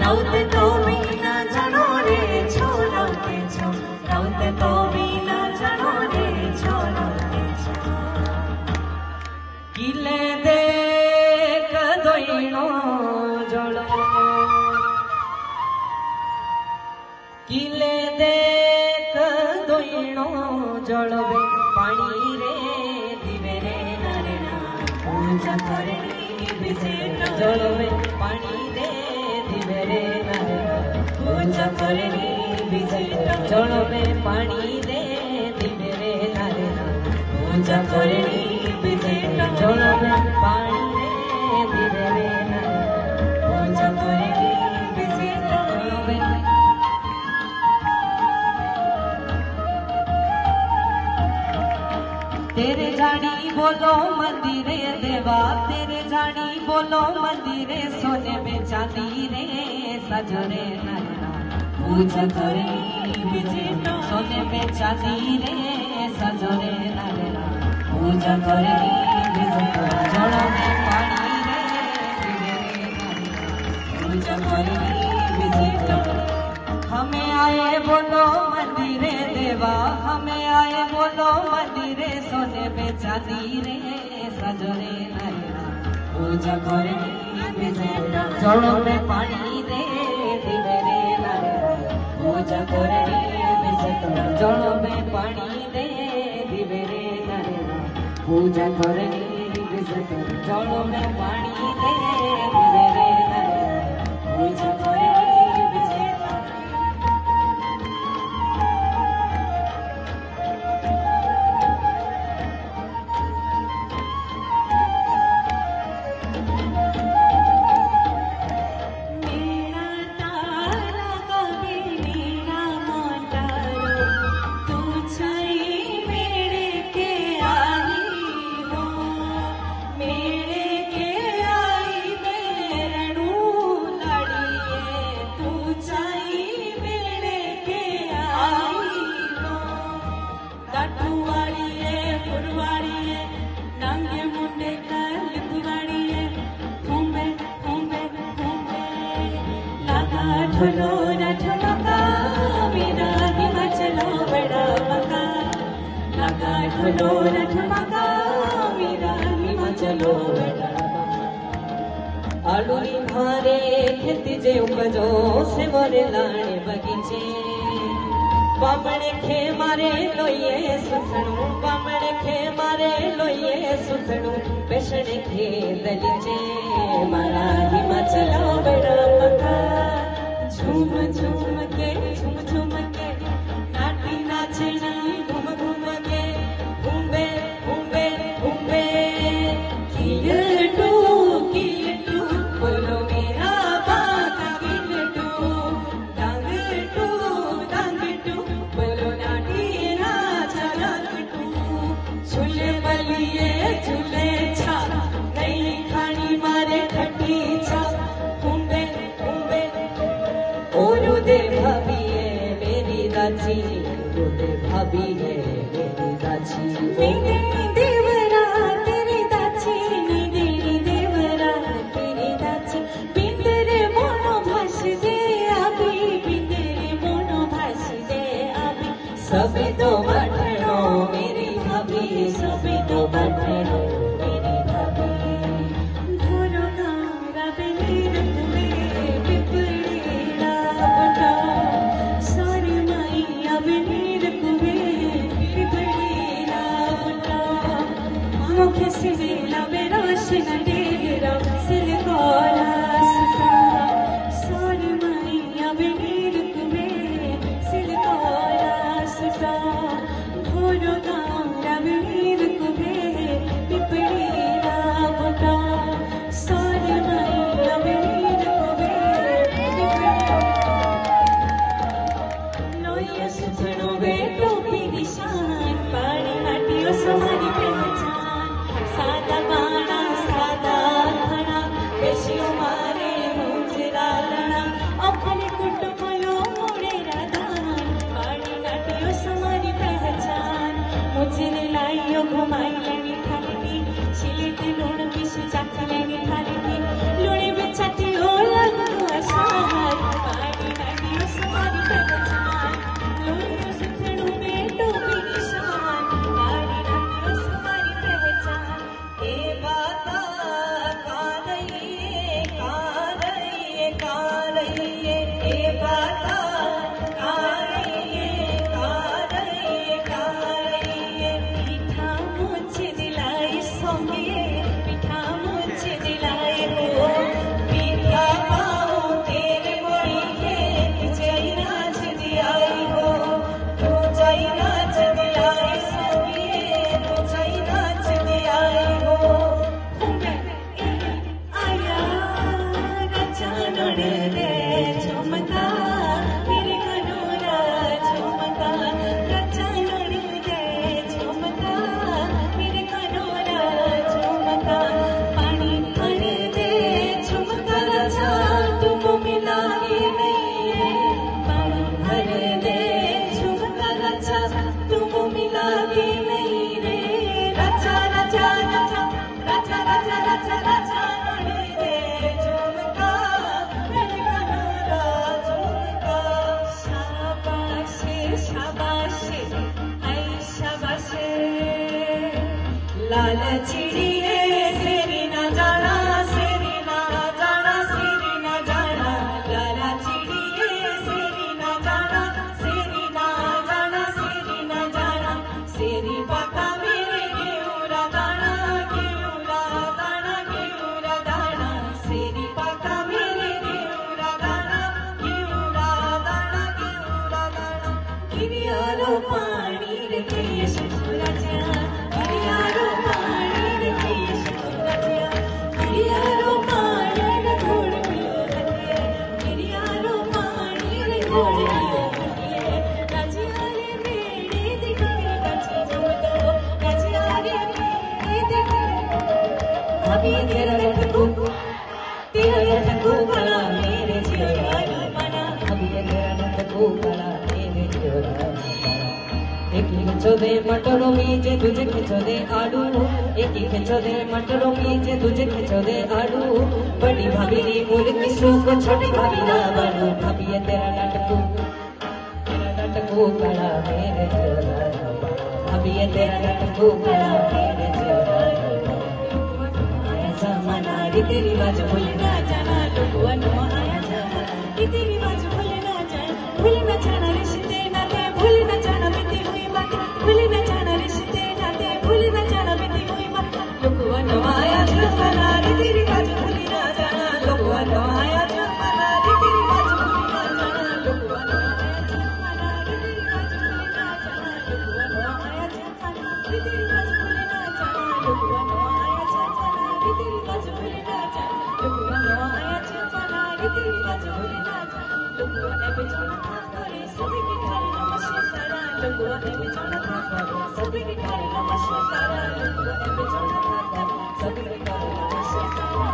राउत तो बिना जानो रे छोरो के छो राउत तो बिना जानो रे छोरो के छो किले देख दोइनो जोड़ो किले देख दोइनो जोड़ो पानी रे दिवे रे नरेना पूजा करे जोड़ो पानी रे दिवे रे नरेना पूजा करे जोड़ो पानी रे दिवे रे नरेना पूजा करे जोड़ो पानी रे दिवे रे नरेना पूजा करे तेरे जानी बोलो मंदिरे देवा तेरे जानी बोलो मंदिरे सोने में चांदी रे सजरे नरना पूजा करे सोने में चांदी रे सजरे नरना पूजा करे जोड़ो में पानी रे पूजा करे हमें आए बोलो मंदिरे देवा हमें आए बोलो मंदिरे सोने में चांदी रे सजरे नरेना पूजा करे जोड़ो में पानी रे दिवे रे नरेना पूजा करे जोड़ो में पानी रे दिवे रे नरेना पूजा करे जोड़ो में पानी रे दिवे रे नरेना पूजा करे ढोलो न ठमका मेरा हिमाचलो बड़ा मका लगा ढोलो न ठमका मेरा हिमाचलो बड़ा आलू भारे खेती जे उपजो से मोरे लाने बगीचे बामणे खे मारे लोये सुथणु बामणे खे मारे लोये सुथणु बेसणे खे दलीचे मारा हिमाचलो बड़ा मका झूम झूम के नाटी नाचना घूम घूम के घूमे घूमे घूमे किलटू बोलो मेरा बाका किलटू डांगटू बोलो नाटी नाचा लगटू झूले बलिए झूले छा नहीं खानी मारे खट्टी छा दे भाभी है मेरी दाची दे भाभी है मेरी दाची मेरी देवरा तेरी दाची मेरी देवरा तेरी दाची बिंदरे मोनो भाष दे अभी बिंदरे मोनो भाष दे अभी सभी तो बटनो मेरी भाभी सभी तो बटनो मेरी भाभी धोरो गारा बेनीर तुम्हें पिपड़ी मुखे सिला बेरोशन देवरा सिलकोला सुता सारी मैया बेनीर तुम्हें सिलकोला सुता गाता गा रही है, गा रही है, गा रही है। पिठा मुझे दिलाई सोंगे, पिठा मुझे दिलाई हो, पीठा पाऊं तेरे मोड़ी के, तुझे नाच दियाई हो, तुझे नाच दियाई सोनिए, तुझे नाच दियाई हो। आया राजा नड़े रे झुमका, मेरे कनोरा झुमका, राजा नड़े रे झुमका, मेरे कनोरा झुमका, पानी भर दे झुमका राजा तुम मिलागे नहीं है, पानी भर दे झुमका राजा तुम मिलागे नहीं रे, राजा राजा राजा राजा राजा राजा राजा नड़े रे झुमका, मेरे कनोरा झुमका। शाबाश शाबाश ऐ शाबाश, लाल चिड़िए सेरी ना जाना, सेरी ना जाना, सेरी ना जाना, लाला चिड़िए सेरी ना जाना, सेरी ना जाना, सेरी ना जाना, सेरी पाता मेरे गेऊरा दाना, गेऊरा दाना, गेऊरा दाना, सेरी पाता मेरे गेऊरा दाना, गेऊरा दाना, गेऊरा दाना। गिरियारो पानी रे यशो राजा, गिरियारो पानी रे यशो राजा, गिरियारो पानी रे घोड़ पियो हथिये, गिरियारो पानी रे घोड़ पियो हथिये, राजियारे मेरे दिखे राजी झुमका, राजियारे मेरे दिखे। अभी तेरा लटकू, तेरा लटकू भला मेरे जियोरा बना, अभी तेरा लटकू भला मेरे जियोरा बना। एक ही खिंचो दे मटरों मीजे तुझे खिंचो दे आलू, एक ही खिंचो दे मटरों मीजे तुझे खिंचो दे आलू, बड़ी भाभी नी मूल किसू को छोटी भाभी ना बनू, भाभी ये तेरा लटकू भला मेरे जियोरा बना, भाभी ये तेरा लटकू भला मेरे जियोरा बना। आया जमाना रीति रिवाज भूलना जाना, लोगों आया जमाना रीति रिवाज भूलना जाना, रिश्ते नाते भूलना जाना, बीती हुई बात भूलना जाना, रिश्ते नाते भूलना जाना, बीती हुई बात, लोगों आया जमाना रीति रिवाज भूलना जाना, लोगों आया जमाना रीति रिवाज भूलना जाना, लोगों आया जमाना रीति रिवाज भूलना जाना, लोगों आया जमाना रीति रिवाज भूलना जाना, लोगों आया जमाना रीति रिवाज भूलना जाना, लोगों आया जमाना रीति रिवाज भूलना जाना, लोगों ने बेचाना था करे सभी के खाली नमस्ते सारा, लोगों ने बेचाना था करे सभी के खाली नमस्ते सारा, लोगों ने बेचाना था करे सभी के खाली नमस्ते सारा।